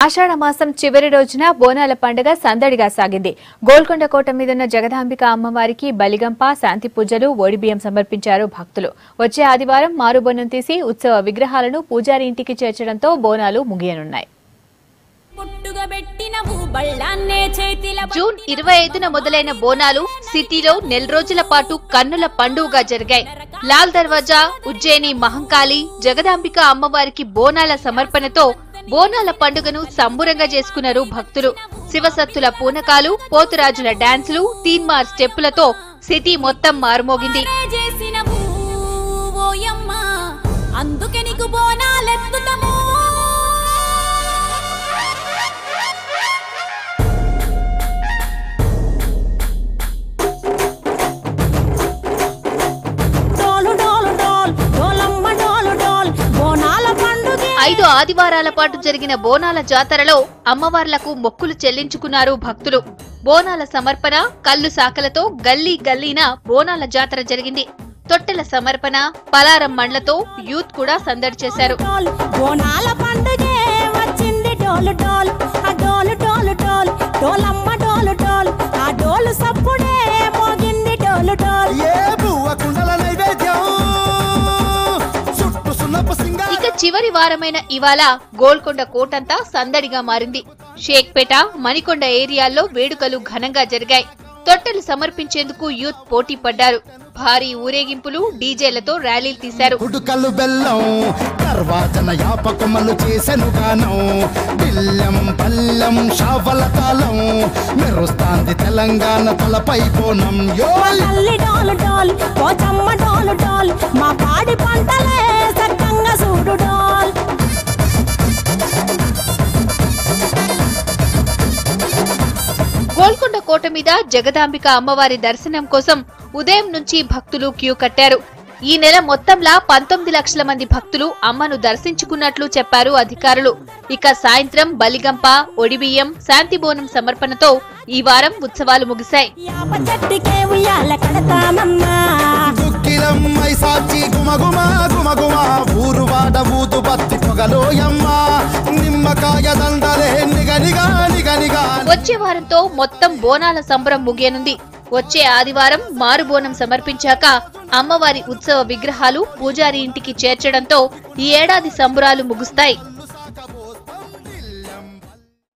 ఆషాఢ మాసం చివరి రోజున బోనాల పండుగ సందడిగా సాగింది. గోల్కొండ కోట మీదున్న జగదాంబిక అమ్మవారికి బలిగంప, శాంతి పూజలు, ఓడిబియ్యం సమర్పించారు భక్తులు. వచ్చే ఆదివారం మారుబోనం తీసి ఉత్సవ విగ్రహాలను పూజారి ఇంటికి చేర్చడంతో బోనాలు ముగియనున్నాయి. జూన్ 25న మొదలైన బోనాలు సిటీలో నెల రోజుల పాటు కన్నుల పండుగగా జరిగాయి. లాల్ దర్వాజా, ఉజ్జయిని మహంకాళి, జగదాంబిక అమ్మవారికి బోనాల సమర్పణతో బోనాల పండుగను సంబురంగా చేసుకున్నారు భక్తులు. శివసత్తుల పూనకాలు, పోతురాజుల డాన్సులు, తీన్మార్ స్టెప్పులతో సిటీ మొత్తం మారుమోగింది. ఐదు ఆదివారాల పాటు జరిగిన బోనాల జాతరలో అమ్మవార్లకు మొక్కులు చెల్లించుకున్నారు భక్తులు. బోనాల సమర్పణ, కల్లు సాకలతో గల్లీ గల్లీన బోనాల జాతర జరిగింది. తొట్టెల సమర్పణ, పలారం మండ్లతో యూత్ కూడా సందడి చేశారు. ఇక చివరి వారమైన ఇవాళ గోల్కొండ కోటంతా సందడిగా మారింది. షేక్పేట, మణికొండ ఏరియాల్లో వేడుకలు ఘనంగా జరిగాయి. తొట్టెలు సమర్పించేందుకు యూత్ పోటీ పడ్డారు. భారీ ఊరేగింపులు, డీజేలతో ర్యాలీలు తీశారు. తెలంగాణ తలపై పోనం గోల్కొండ కోట మీద జగదాంబిక అమ్మవారి దర్శనం కోసం ఉదయం నుంచి భక్తులు క్యూ కట్టారు. ఈ నెల మొత్తంలా 19 లక్షల మంది భక్తులు అమ్మను దర్శించుకున్నట్లు చెప్పారు అధికారులు. ఇక సాయంత్రం బలిగంప, ఒడిబియ్యం, శాంతి బోనం సమర్పణతో ఈ వారం ఉత్సవాలు ముగిశాయి. వచ్చే వారంతో మొత్తం బోనాల సంబరం ముగియనుంది. వచ్చే ఆదివారం మారుబోనం సమర్పించాక అమ్మవారి ఉత్సవ విగ్రహాలు పూజారి ఇంటికి చేర్చడంతో ఈ ఏడాది సంబురాలు ముగుస్తాయి.